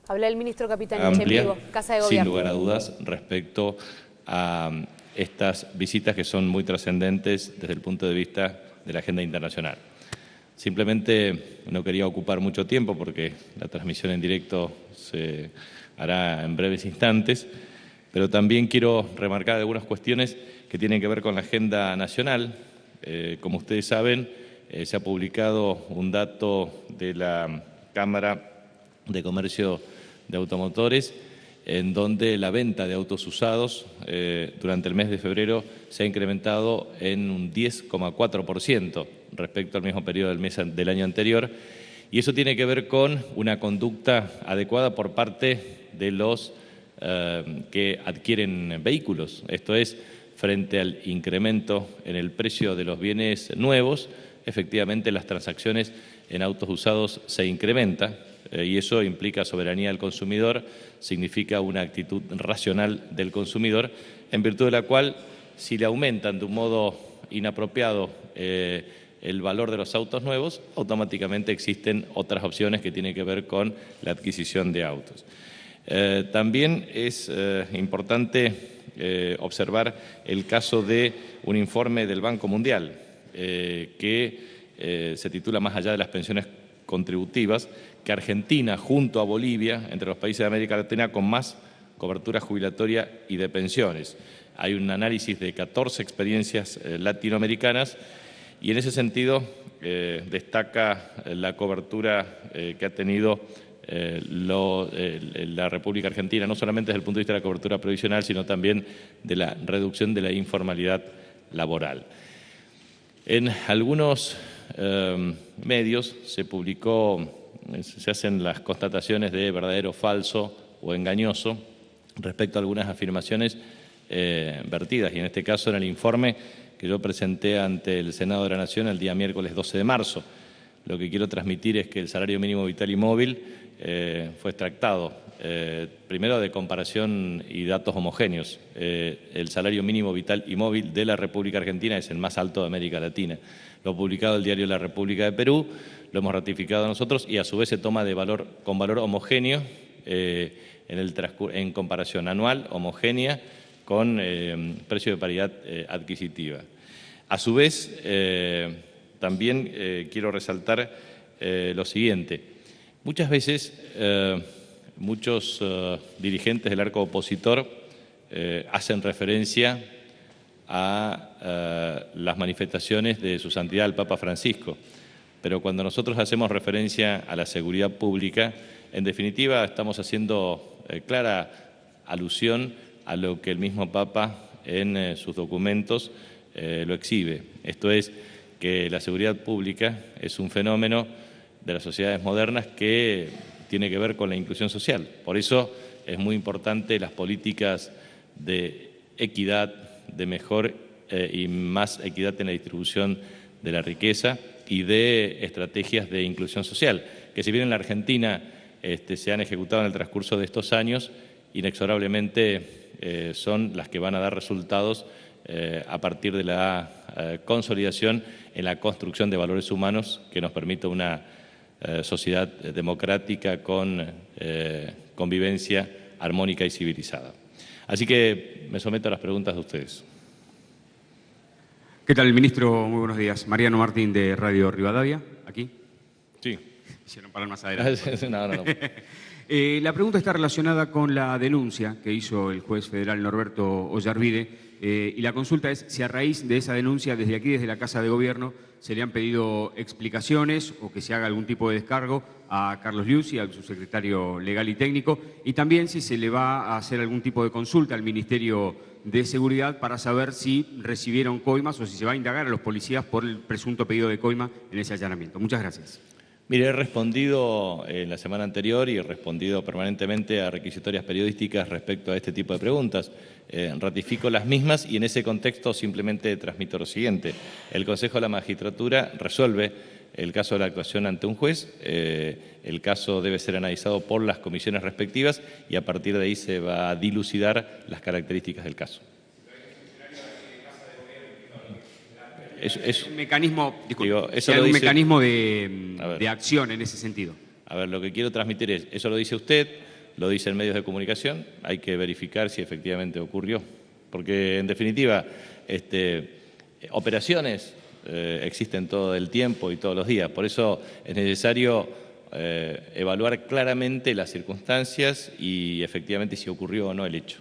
Habla el ministro Capitanich en amplia, vivo, Casa de Gobierno. sin lugar a dudas, respecto a estas visitas que son muy trascendentes desde el punto de vista de la agenda internacional. Simplemente no quería ocupar mucho tiempo porque la transmisión en directo se hará en breves instantes, pero también quiero remarcar algunas cuestiones que tienen que ver con la agenda nacional. Como ustedes saben, se ha publicado un dato de la Cámara de Comercio de Automotores, en donde la venta de autos usados durante el mes de febrero se ha incrementado en un 10,4% respecto al mismo periodo del año anterior, y eso tiene que ver con una conducta adecuada por parte de los que adquieren vehículos. Esto es, frente al incremento en el precio de los bienes nuevos, efectivamente las transacciones en autos usados se incrementan. Y eso implica soberanía del consumidor, significa una actitud racional del consumidor, en virtud de la cual, si le aumentan de un modo inapropiado el valor de los autos nuevos, automáticamente existen otras opciones que tienen que ver con la adquisición de autos. También es importante observar el caso de un informe del Banco Mundial que se titula Más allá de las pensiones contributivas, que Argentina, junto a Bolivia, entre los países de América Latina con más cobertura jubilatoria y de pensiones. Hay un análisis de 14 experiencias latinoamericanas y en ese sentido destaca la cobertura que ha tenido la República Argentina, no solamente desde el punto de vista de la cobertura provisional, sino también de la reducción de la informalidad laboral. En algunos medios se hacen las constataciones de verdadero, falso o engañoso respecto a algunas afirmaciones vertidas, y en este caso en el informe que yo presenté ante el Senado de la Nación el día miércoles 12 de marzo. Lo que quiero transmitir es que el salario mínimo vital y móvil fue extractado, primero de comparación y datos homogéneos. El salario mínimo vital y móvil de la República Argentina es el más alto de América Latina. Lo ha publicado el diario La República de Perú, lo hemos ratificado nosotros y a su vez se toma con valor homogéneo en comparación anual, homogénea, con precio de paridad adquisitiva. A su vez, también quiero resaltar lo siguiente. Muchas veces muchos dirigentes del arco opositor hacen referencia a las manifestaciones de su santidad el Papa Francisco, pero cuando nosotros hacemos referencia a la seguridad pública, en definitiva estamos haciendo clara alusión a lo que el mismo Papa en sus documentos lo exhibe. Esto es, que la seguridad pública es un fenómeno de las sociedades modernas que tiene que ver con la inclusión social. Por eso es muy importante las políticas de equidad, de mejor y más equidad en la distribución de la riqueza y de estrategias de inclusión social, que si bien en la Argentina se han ejecutado en el transcurso de estos años, inexorablemente son las que van a dar resultados a partir de la consolidación en la construcción de valores humanos que nos permita una sociedad democrática con convivencia armónica y civilizada. Así que me someto a las preguntas de ustedes. ¿Qué tal, ministro? Muy buenos días. Mariano Martín, de Radio Rivadavia, ¿aquí? Sí. Hicieron parar más adelante. No. La pregunta está relacionada con la denuncia que hizo el juez federal Norberto Ollarvide, y la consulta es si a raíz de esa denuncia, desde aquí, desde la Casa de Gobierno, se le han pedido explicaciones o que se haga algún tipo de descargo a Carlos Liuzzi, al subsecretario legal y técnico, y también si se le va a hacer algún tipo de consulta al Ministerio de Seguridad para saber si recibieron coimas o si se va a indagar a los policías por el presunto pedido de coima en ese allanamiento. Muchas gracias. Mire, he respondido en la semana anterior y he respondido permanentemente a requisitorias periodísticas respecto a este tipo de preguntas. Ratifico las mismas y en ese contexto simplemente transmito lo siguiente. El Consejo de la Magistratura resuelve el caso de la actuación ante un juez. El caso debe ser analizado por las comisiones respectivas y a partir de ahí se va a dilucidar las características del caso. Es un mecanismo, dice, mecanismo de acción en ese sentido. A ver, lo que quiero transmitir es, eso lo dice usted, lo dicen medios de comunicación, hay que verificar si efectivamente ocurrió. Porque, en definitiva, operaciones existen todo el tiempo y todos los días. Por eso es necesario evaluar claramente las circunstancias y efectivamente si ocurrió o no el hecho.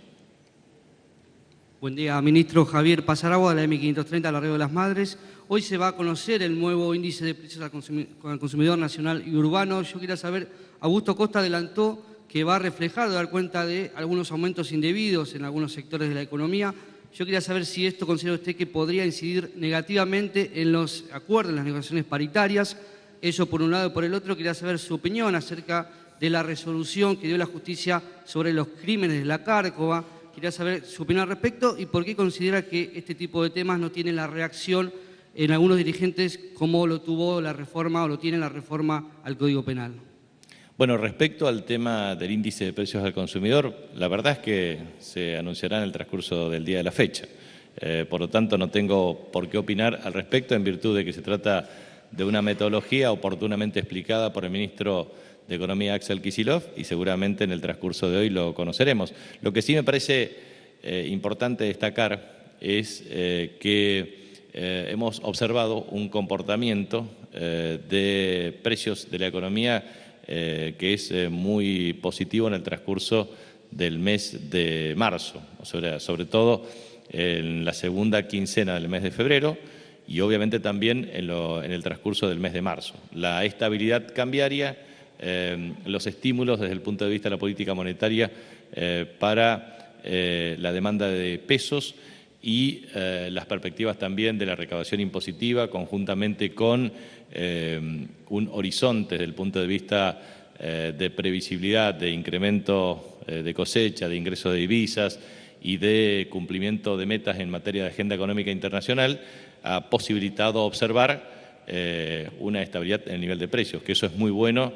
Buen día, ministro. Javier Pasaragua, de la M530, La Río de las Madres. Hoy se va a conocer el nuevo índice de precios al consumidor nacional y urbano. Yo quería saber, Augusto Costa adelantó que va a reflejar, dar cuenta de algunos aumentos indebidos en algunos sectores de la economía. Yo quería saber si esto considera usted que podría incidir negativamente en los acuerdos, en las negociaciones paritarias. Eso por un lado, y por el otro quería saber su opinión acerca de la resolución que dio la justicia sobre los crímenes de la Cárcova. Quería saber su opinión al respecto y por qué considera que este tipo de temas no tienen la reacción en algunos dirigentes como lo tuvo la reforma o lo tiene la reforma al Código Penal. Bueno, respecto al tema del índice de precios al consumidor, la verdad es que se anunciará en el transcurso del día de la fecha. Por lo tanto, no tengo por qué opinar al respecto en virtud de que se trata de una metodología oportunamente explicada por el ministro de Economía, Axel Kicillof, y seguramente en el transcurso de hoy lo conoceremos. Lo que sí me parece importante destacar es que hemos observado un comportamiento de precios de la economía que es muy positivo en el transcurso del mes de marzo, sobre todo en la segunda quincena del mes de febrero y obviamente también en el transcurso del mes de marzo. La estabilidad cambiaria, los estímulos desde el punto de vista de la política monetaria para la demanda de pesos y las perspectivas también de la recaudación impositiva conjuntamente con un horizonte desde el punto de vista de previsibilidad, de incremento de cosecha, de ingreso de divisas y de cumplimiento de metas en materia de agenda económica internacional, ha posibilitado observar una estabilidad en el nivel de precios, que eso es muy bueno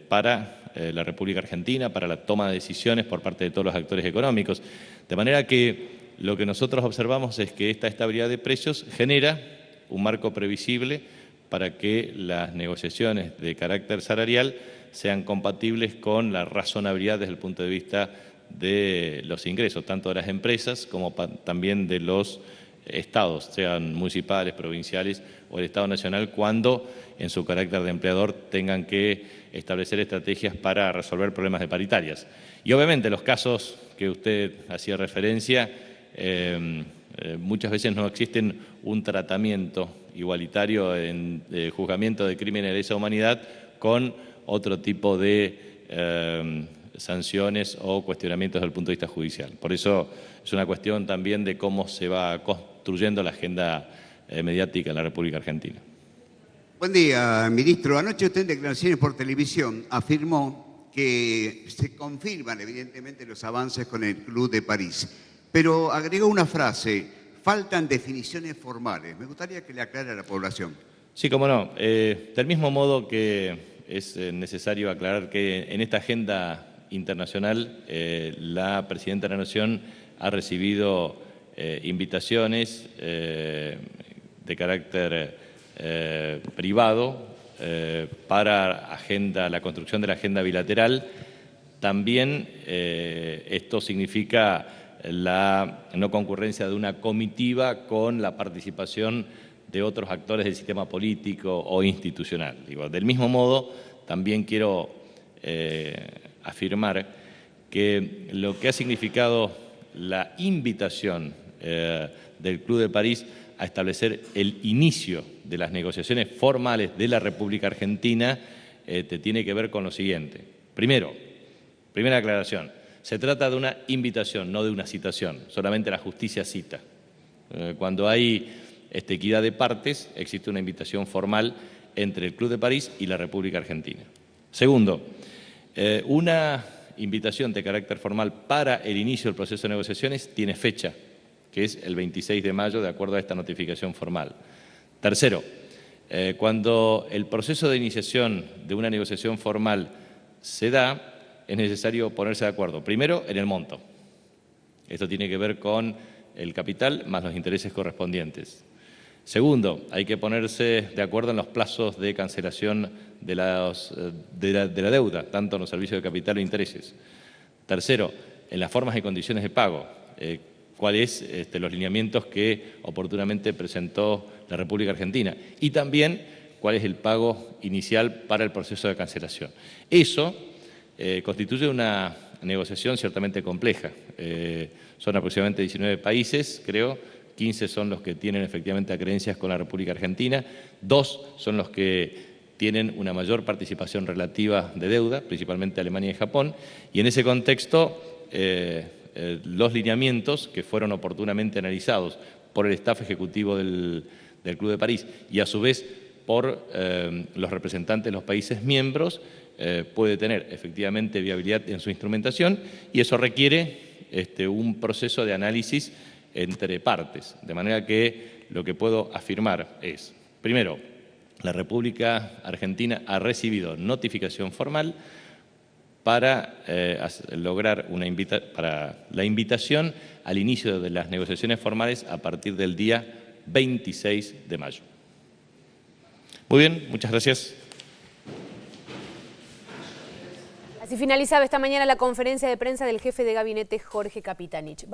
para la República Argentina, para la toma de decisiones por parte de todos los actores económicos. De manera que lo que nosotros observamos es que esta estabilidad de precios genera un marco previsible para que las negociaciones de carácter salarial sean compatibles con la razonabilidad desde el punto de vista de los ingresos, tanto de las empresas como también de los estados, sean municipales, provinciales o el Estado Nacional, cuando en su carácter de empleador tengan que establecer estrategias para resolver problemas de paritarias. Y obviamente los casos que usted hacía referencia, muchas veces no existen un tratamiento igualitario en juzgamiento de crímenes de lesa humanidad con otro tipo de sanciones o cuestionamientos desde el punto de vista judicial. Por eso es una cuestión también de cómo se va construyendo la agenda mediática en la República Argentina. Buen día, ministro. Anoche usted en declaraciones por televisión afirmó que se confirman evidentemente los avances con el Club de París, pero agregó una frase: faltan definiciones formales. Me gustaría que le aclare a la población. Sí, cómo no. Del mismo modo que es necesario aclarar que en esta agenda internacional la Presidenta de la Nación ha recibido invitaciones de carácter privado para la construcción de la agenda bilateral. También esto significa la no concurrencia de una comitiva con la participación de otros actores del sistema político o institucional. Del mismo modo, también quiero afirmar que lo que ha significado la invitación del Club de París a establecer el inicio de las negociaciones formales de la República Argentina tiene que ver con lo siguiente. Primera aclaración, se trata de una invitación, no de una citación, solamente la justicia cita. Cuando hay equidad de partes, existe una invitación formal entre el Club de París y la República Argentina. Segundo, una invitación de carácter formal para el inicio del proceso de negociaciones tiene fecha, que es el 26 de mayo, de acuerdo a esta notificación formal. Tercero, cuando el proceso de iniciación de una negociación formal se da, es necesario ponerse de acuerdo, primero, en el monto. Esto tiene que ver con el capital más los intereses correspondientes. Segundo, hay que ponerse de acuerdo en los plazos de cancelación de la deuda, tanto en los servicios de capital o intereses. Tercero, en las formas y condiciones de pago. Cuáles los lineamientos que oportunamente presentó la República Argentina y también cuál es el pago inicial para el proceso de cancelación. Eso constituye una negociación ciertamente compleja. Son aproximadamente 19 países, creo, 15 son los que tienen efectivamente acreencias con la República Argentina, 2 son los que tienen una mayor participación relativa de deuda, principalmente Alemania y Japón, y en ese contexto los lineamientos que fueron oportunamente analizados por el staff ejecutivo del Club de París y a su vez por los representantes de los países miembros, puede tener efectivamente viabilidad en su instrumentación y eso requiere un proceso de análisis entre partes. De manera que lo que puedo afirmar es, primero, la República Argentina ha recibido notificación formal para lograr para la invitación al inicio de las negociaciones formales a partir del día 26 de mayo. Muy bien, muchas gracias. Así finalizaba esta mañana la conferencia de prensa del jefe de gabinete Jorge Capitanich.